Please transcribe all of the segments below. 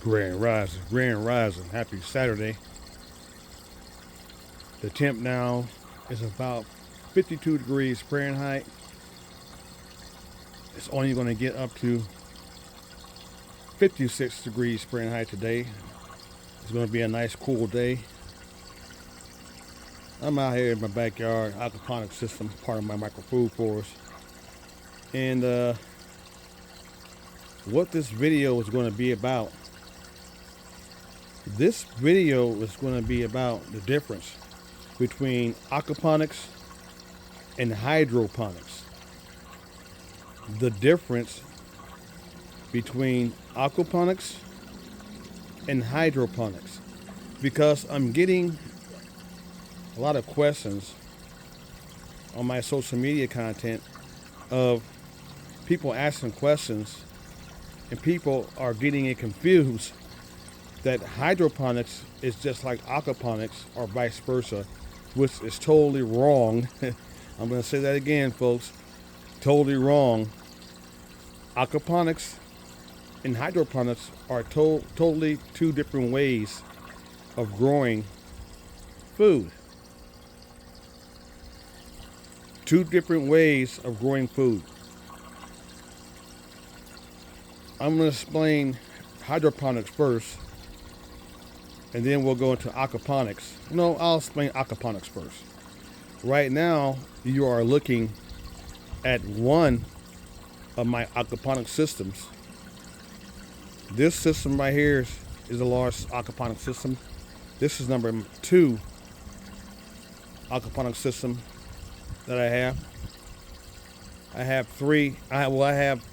Grand Rising, Grand Rising. Happy Saturday. The temp now is about 52 degrees Fahrenheit. It's only going to get up to 56 degrees Fahrenheit today. It's going to be a nice cool day. I'm out here in my backyard, aquaponics system, part of my microfood forest. And what this video is going to be about, this video is going to be about the difference between aquaponics and hydroponics. The difference between aquaponics and hydroponics, because I'm getting a lot of questions on my social media content of people asking questions, and people are getting it confused that hydroponics is just like aquaponics or vice versa, which is totally wrong. I'm going to say that again, folks. Totally wrong. Aquaponics and hydroponics are totally two different ways of growing food. Two different ways of growing food. I'm going to explain hydroponics first, and then we'll go into aquaponics. No, I'll explain aquaponics first. Right now, you are looking at one of my aquaponics systems. This system right here is a large aquaponics system. This is number 2 aquaponics system that I have. I have 3. I have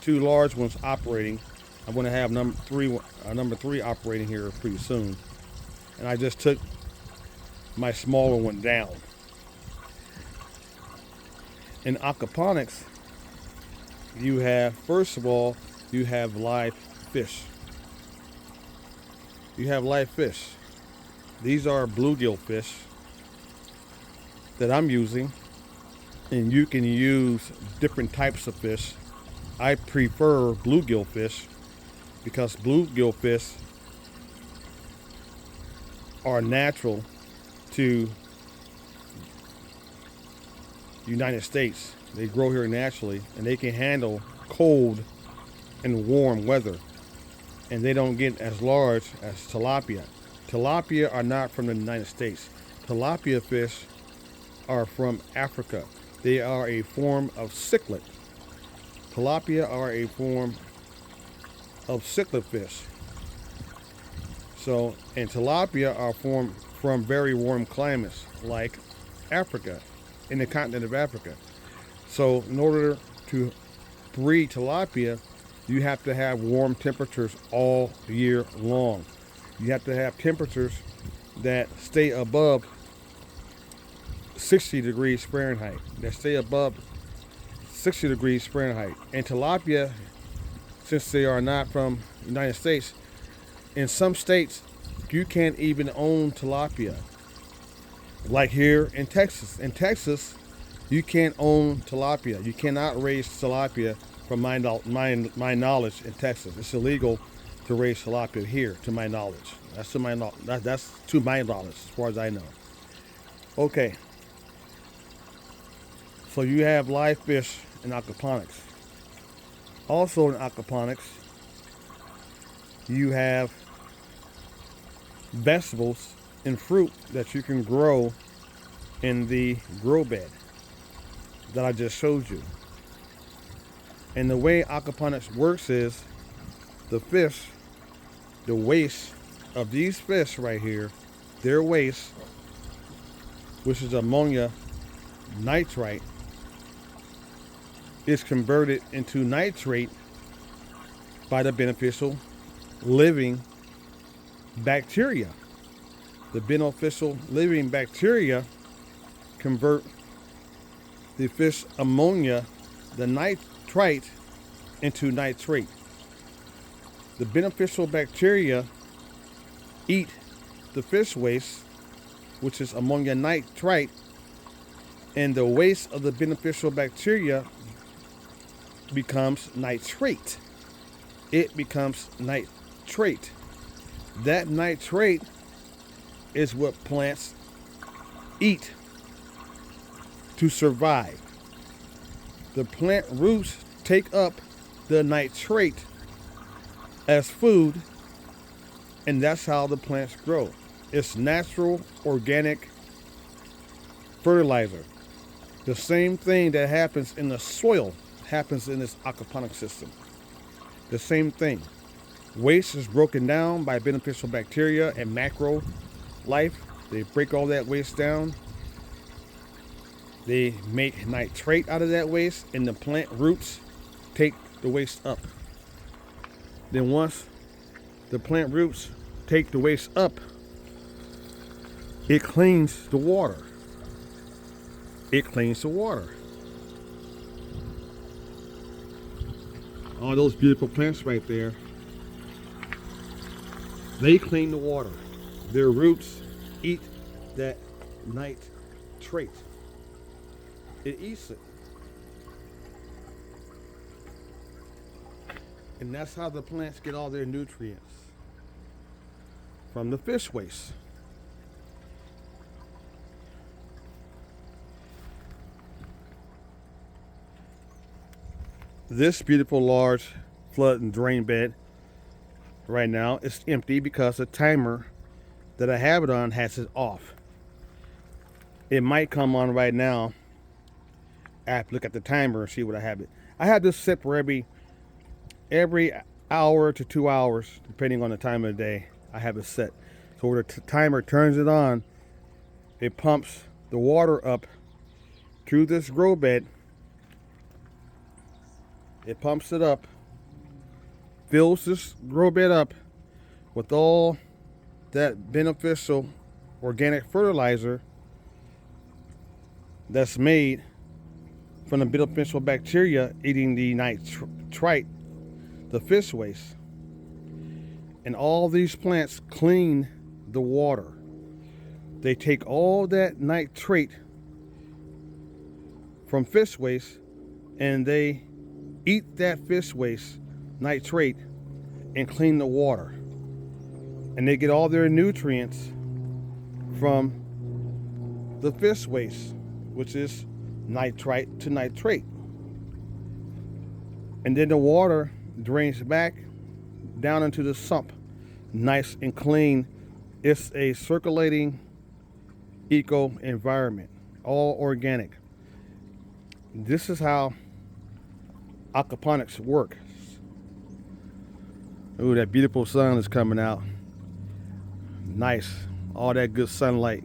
2 large ones operating. I'm going to have number 3 operating here pretty soon. And I just took my smaller one down. In aquaponics, you have, first of all, you have live fish. You have live fish. These are bluegill fish that I'm using, and you can use different types of fish. I prefer bluegill fish because bluegill fish are natural to United States. They grow here naturally, and they can handle cold and warm weather, and they don't get as large as tilapia. Tilapia are not from the United States. Tilapia fish are from Africa. They are a form of cichlid. Tilapia are a form of cichlid fish. So, and tilapia are formed from very warm climates like Africa, in the continent of Africa. So in order to breed tilapia, you have to have warm temperatures all year long. You have to have temperatures that stay above 60 degrees Fahrenheit. That stay above 60 degrees Fahrenheit. And tilapia, since they are not from the United States, in some states, you can't even own tilapia. Like here in Texas. In Texas, you can't own tilapia. You cannot raise tilapia, from my knowledge, in Texas. It's illegal to raise tilapia here, to my knowledge. That's to my knowledge, as far as I know. Okay. So you have live fish in aquaponics. Also in aquaponics, you have vegetables and fruit that you can grow in the grow bed that I just showed you. And the way aquaponics works is the fish, the waste of these fish right here, their waste, which is ammonia nitrite, is converted into nitrate by the beneficial living bacteria. The beneficial living bacteria convert the fish ammonia, the nitrite, into nitrate. The beneficial bacteria eat the fish waste, which is ammonia nitrite, and the waste of the beneficial bacteria becomes nitrate. It becomes nitrate. That nitrate is what plants eat to survive. The plant roots take up the nitrate as food, and that's how the plants grow. It's natural, organic fertilizer. The same thing that happens in the soil happens in this aquaponic system. The same thing. Waste is broken down by beneficial bacteria and macro life. They break all that waste down. They make nitrate out of that waste, and the plant roots take the waste up. Then once the plant roots take the waste up, it cleans the water. It cleans the water. All those beautiful plants right there, they clean the water. Their roots eat that nitrate. It eats it. And that's how the plants get all their nutrients, from the fish waste. This beautiful large flood and drain bed right now is empty because the timer that I have it on has it off. It might come on right now. I have to look at the timer and see what I have it. I have this set for every hour to 2 hours, depending on the time of the day. I have it set. So when the timer turns it on, it pumps the water up through this grow bed. It pumps it up, fills this grow bed up with all that beneficial organic fertilizer that's made from the beneficial bacteria eating the nitrite, the fish waste. And all these plants clean the water. They take all that nitrate from fish waste and they eat that fish waste, nitrate, and clean the water. And they get all their nutrients from the fish waste, which is nitrite to nitrate. And then the water drains back down into the sump, nice and clean. It's a circulating eco environment, all organic. This is how aquaponics works. Ooh, that beautiful sun is coming out. Nice, all that good sunlight.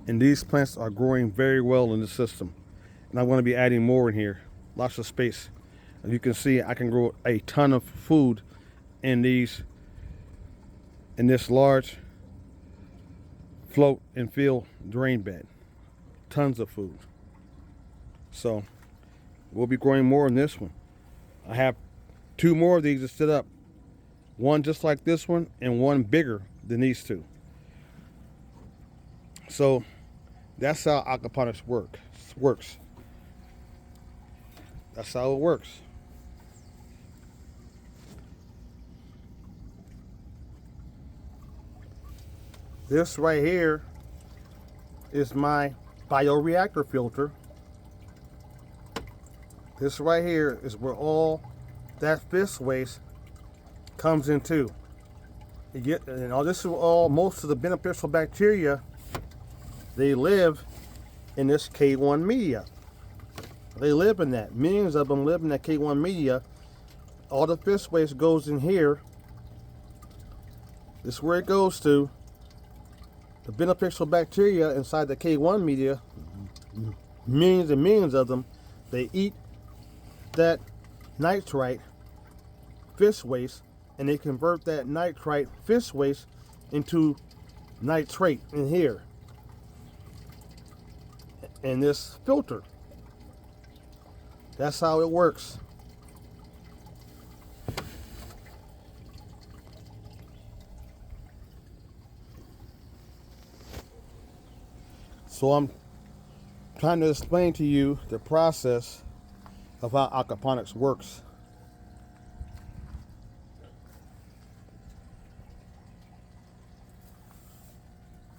And these plants are growing very well in the system. And I'm going to be adding more in here. Lots of space. As you can see, I can grow a ton of food in this large float and fill drain bed. Tons of food. So we'll be growing more in this one. I have 2 more of these to set up. One just like this one and one bigger than these 2. So that's how aquaponics works. That's how it works. This right here is my bioreactor filter. This right here is where all that fish waste comes into. And all this is all, most of the beneficial bacteria, they live in this K1 media. They live in that. Millions of them live in that K1 media. All the fish waste goes in here. This is where it goes to. The beneficial bacteria inside the K1 media, millions and millions of them, they eat that nitrite fish waste, and they convert that nitrite fish waste into nitrate in here, in this filter. That's how it works. So I'm trying to explain to you the process of how aquaponics works.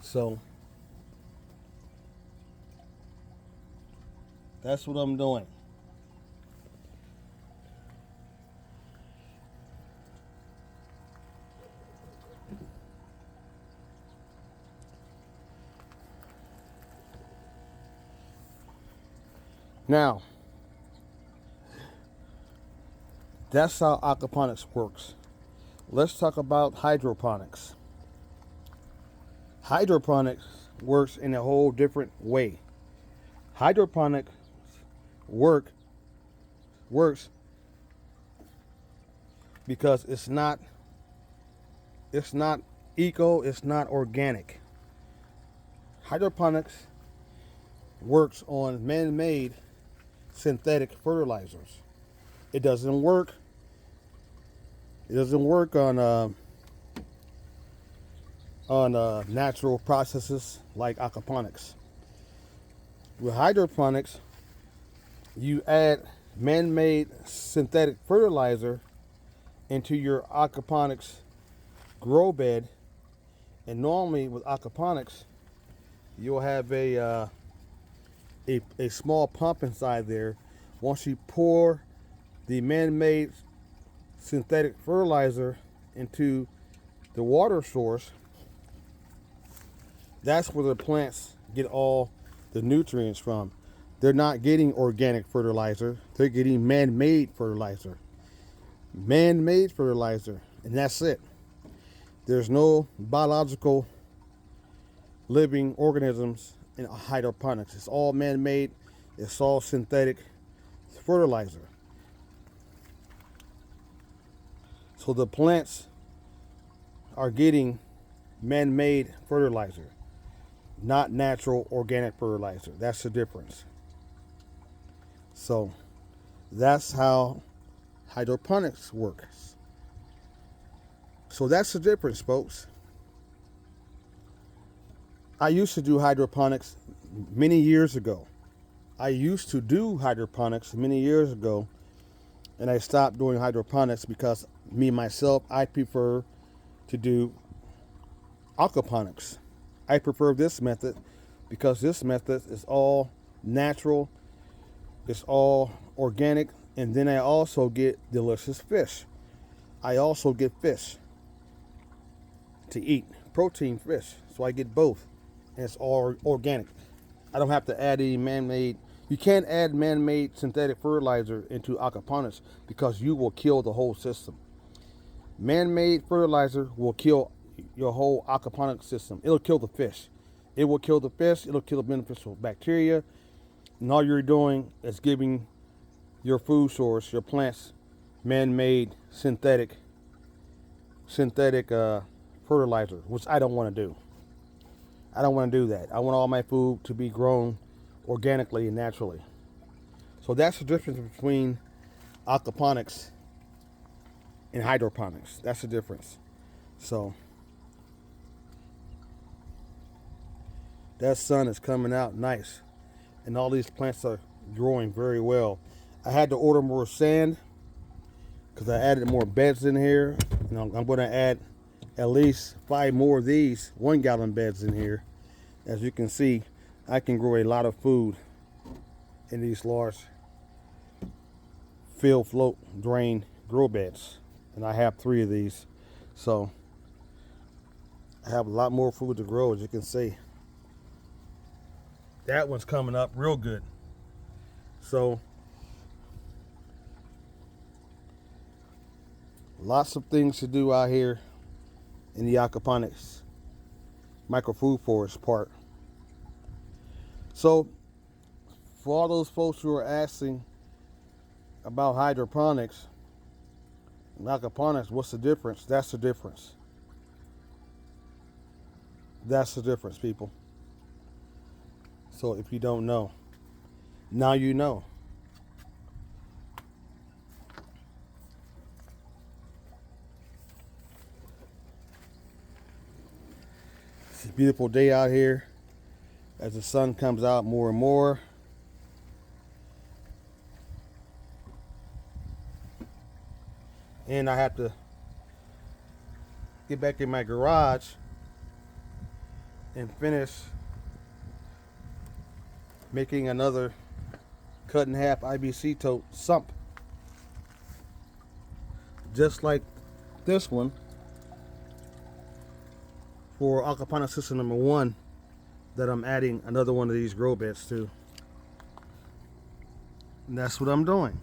So that's what I'm doing. Now, that's how aquaponics works. Let's talk about hydroponics. Hydroponics works in a whole different way. Hydroponics works because it's not eco, it's not organic. Hydroponics works on man-made synthetic fertilizers. It doesn't work. It doesn't work on natural processes like aquaponics. With hydroponics, you add man-made synthetic fertilizer into your aquaponics grow bed, and normally with aquaponics, you'll have a small pump inside there. Once you pour the man-made synthetic fertilizer into the water source, that's where the plants get all the nutrients from. They're not getting organic fertilizer, they're getting man-made fertilizer. Man-made fertilizer, and that's it. There's no biological living organisms in hydroponics. It's all man-made, it's all synthetic fertilizer. So the plants are getting man-made fertilizer, not natural organic fertilizer. That's the difference. So that's how hydroponics works. So that's the difference, folks. I used to do hydroponics many years ago. And I stopped doing hydroponics because myself, I prefer to do aquaponics. I prefer this method because this method is all natural, it's all organic, and then I also get delicious fish. I also get fish to eat, protein fish, so I get both, and it's all organic. I don't have to add any man-made. You can't add man-made synthetic fertilizer into aquaponics because you will kill the whole system. Man-made fertilizer will kill your whole aquaponics system. It'll kill the fish. It'll kill the beneficial bacteria, and all you're doing is giving your food source, your plants, man-made synthetic fertilizer, which I don't want to do. I don't want to do that. I want all my food to be grown organically and naturally. So that's the difference between aquaponics and hydroponics. That's the difference. So that sun is coming out nice, and all these plants are growing very well. I had to order more sand because I added more beds in here. I'm going to add at least 5 more of these 1-gallon beds in here. As you can see, I can grow a lot of food in these large fill, float, drain grow beds, and I have 3 of these, so I have a lot more food to grow. As you can see, that one's coming up real good. So lots of things to do out here in the aquaponics micro food forest part. So for all those folks who are asking about hydroponics and aquaponics, what's the difference? That's the difference. That's the difference, people. So if you don't know, now you know. It's a beautiful day out here as the sun comes out more and more. And I have to get back in my garage and finish making another cut in half IBC tote sump, just like this one for aquaponics system number 1 that I'm adding another one of these grow beds to. And that's what I'm doing.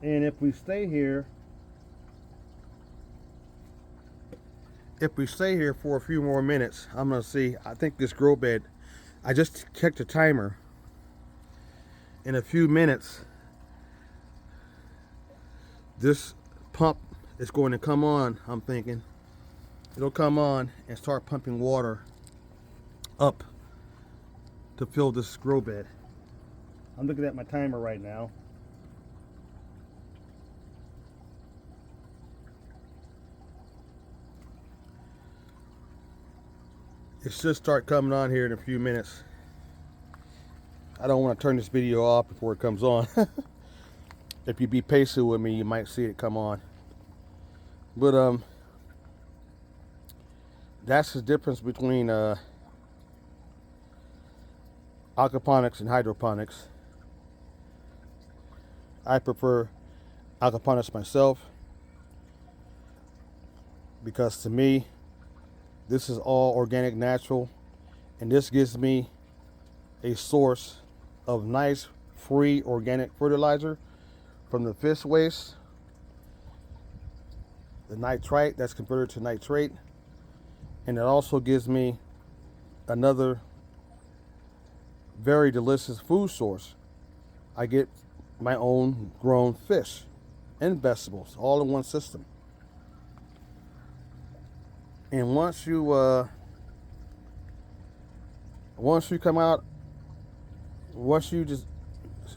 And if we stay here for a few more minutes, I'm gonna see, I think this grow bed, I just checked the timer. In a few minutes, this pump is going to come on. I'm thinking it'll come on and start pumping water up to fill this grow bed. I'm looking at my timer right now. It should start coming on here in a few minutes. I don't want to turn this video off before it comes on. If you be patient with me, you might see it come on. But that's the difference between aquaponics and hydroponics. I prefer aquaponics myself because to me, this is all organic, natural, and this gives me a source of nice, free organic fertilizer from the fish waste, the nitrite that's converted to nitrate, and it also gives me another very delicious food source. I get my own grown fish and vegetables all in one system. And once you just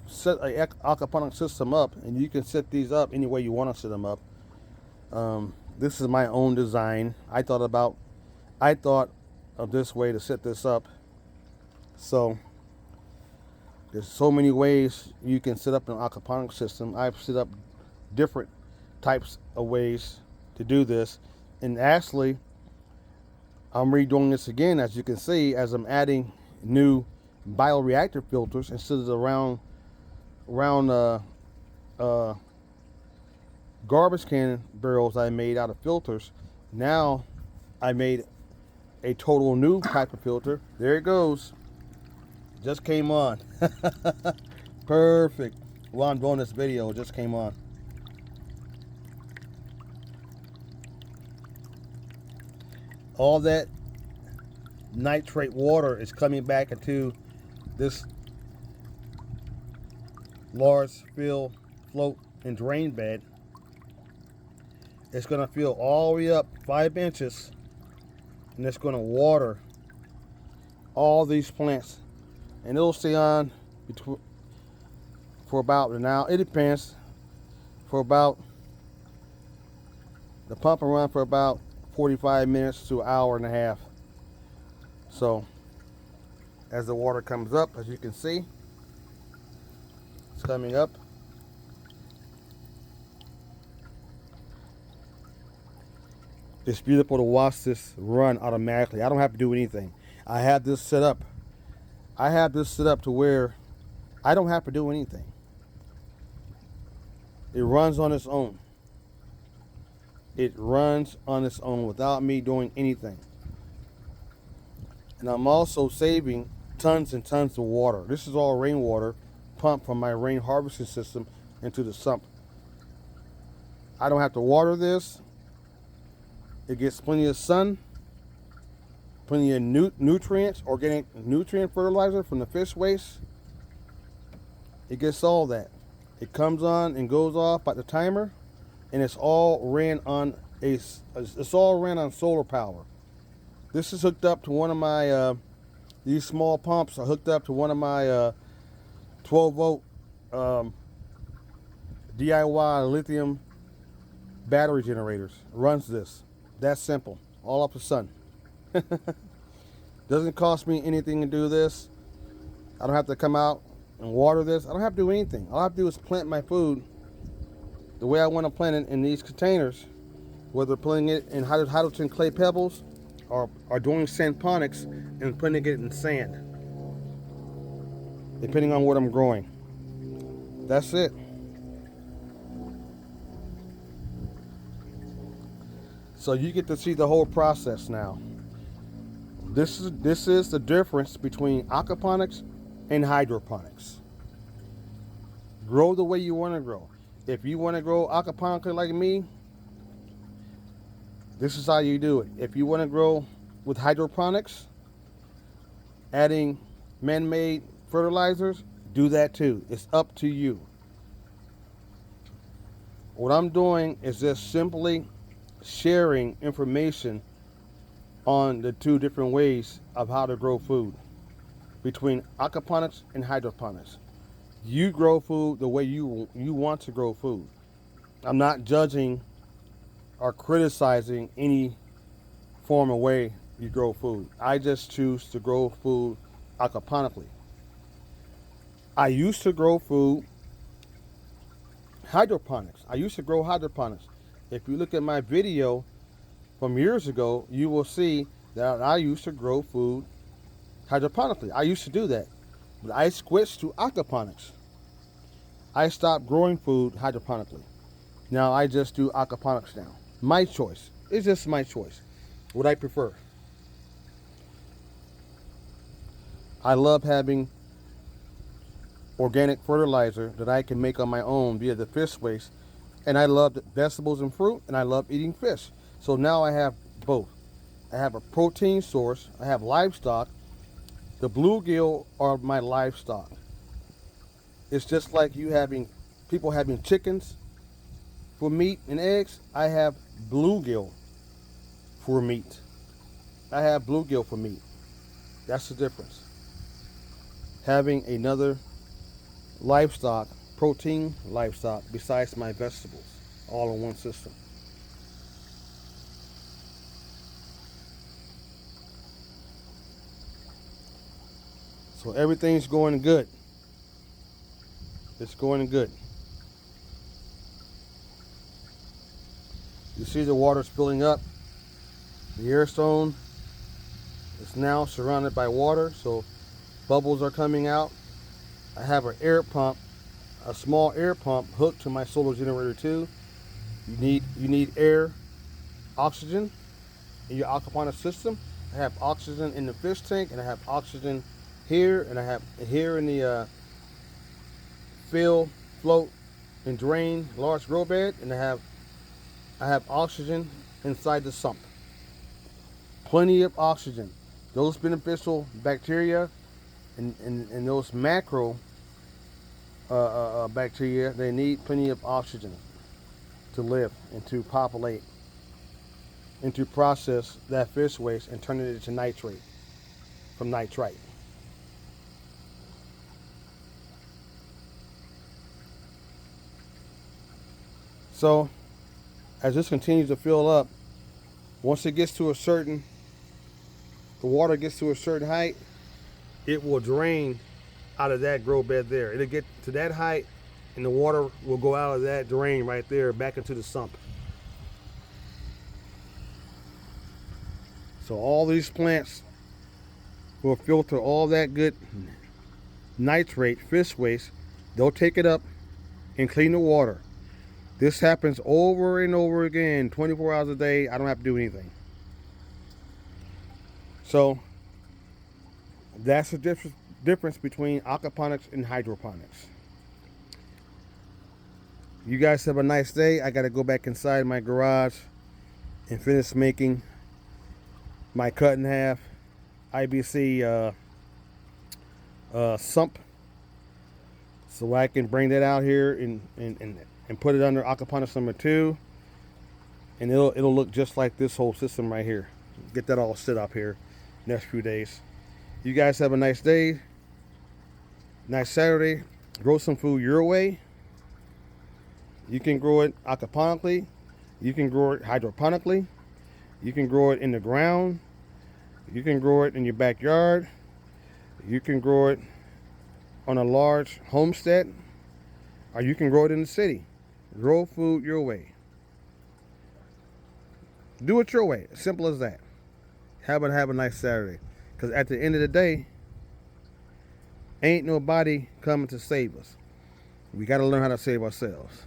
set a aquaponic system up, and you can set these up any way you want to set them up. This is my own design. I thought of this way to set this up. So there's so many ways you can set up an aquaponic system. I've set up different types of ways to do this, and actually I'm redoing this again, as you can see, as I'm adding new bioreactor filters instead of the round garbage can barrels I made out of filters. Now I made a total new type of filter. There it goes. Just came on. Perfect. While I'm doing this video, it just came on. All that nitrate water is coming back into this large fill, float, and drain bed. It's going to fill all the way up 5 inches, and it's going to water all these plants, and it'll stay on for about an hour. It depends. For about, the pump will run for about 45 minutes to an hour and a half. So as the water comes up, as you can see, it's coming up. It's beautiful to watch this run automatically. I don't have to do anything. I have this set up. To where I don't have to do anything. It runs on its own. It runs on its own without me doing anything. And I'm also saving tons and tons of water. This is all rainwater pumped from my rain harvesting system into the sump. I don't have to water this. It gets plenty of sun, plenty of nutrients, organic nutrient fertilizer from the fish waste. It gets all that. It comes on and goes off by the timer, and it's all ran on solar power. This is hooked up to one of my these small pumps are hooked up to one of my 12 volt DIY lithium battery generators. Runs this. That's simple. All up the sun. Doesn't cost me anything to do this. I don't have to come out and water this. I don't have to do anything. All I have to do is plant my food the way I want to plant it in these containers, whether putting it in hydrogen clay pebbles or doing sandponics and putting it in sand, depending on what I'm growing. That's it. So you get to see the whole process now. This is the difference between aquaponics and hydroponics. Grow the way you want to grow. If you want to grow aquaponically like me, this is how you do it. If you want to grow with hydroponics, adding man-made fertilizers, do that too. It's up to you. What I'm doing is just simply sharing information on the two different ways of how to grow food between aquaponics and hydroponics. You grow food the way you want to grow food. I'm not judging or criticizing any form of way you grow food. I just choose to grow food aquaponically. I used to grow food hydroponics. I used to grow hydroponics. If you look at my video from years ago, you will see that I used to grow food hydroponically. I used to do that. But I switched to aquaponics. I stopped growing food hydroponically. Now I just do aquaponics now. My choice. It's just my choice. What I prefer. I love having organic fertilizer that I can make on my own via the fish waste. And I love vegetables and fruit, and I love eating fish. So now I have both. I have a protein source. I have livestock. The bluegill are my livestock. It's just like people having chickens for meat and eggs. I have bluegill for meat. I have bluegill for meat. That's the difference. Having another livestock, protein livestock, besides my vegetables, all in one system. So everything's going good. It's going good. You see the water spilling up. The air stone is now surrounded by water, so bubbles are coming out. I have an air pump, a small air pump hooked to my solar generator too. You need air, oxygen in your aquaponics system. I have oxygen in the fish tank, and I have oxygen here, and I have here in the fill, float, and drain large grow bed, and I have oxygen inside the sump. Plenty of oxygen. Those beneficial bacteria and those macro bacteria, they need plenty of oxygen to live and to populate and to process that fish waste and turn it into nitrate from nitrite. So as this continues to fill up, once it gets to the water gets to a certain height, it will drain out of that grow bed there. It'll get to that height, and the water will go out of that drain right there back into the sump. So all these plants will filter all that good nitrate, fish waste. They'll take it up and clean the water. This happens over and over again, 24 hours a day. I don't have to do anything. So that's the difference between aquaponics and hydroponics. You guys have a nice day. I got to go back inside my garage and finish making my cut in half IBC sump, so I can bring that out here and put it under aquaponics number 2, and it'll look just like this whole system right here. Get that all set up here next few days. You guys have a nice day, nice Saturday. Grow some food your way. You can grow it aquaponically. You can grow it hydroponically. You can grow it in the ground. You can grow it in your backyard. You can grow it on a large homestead, or you can grow it in the city. Grow food your way. Do it your way. Simple as that. Have a nice Saturday. Because at the end of the day, ain't nobody coming to save us. We got to learn how to save ourselves.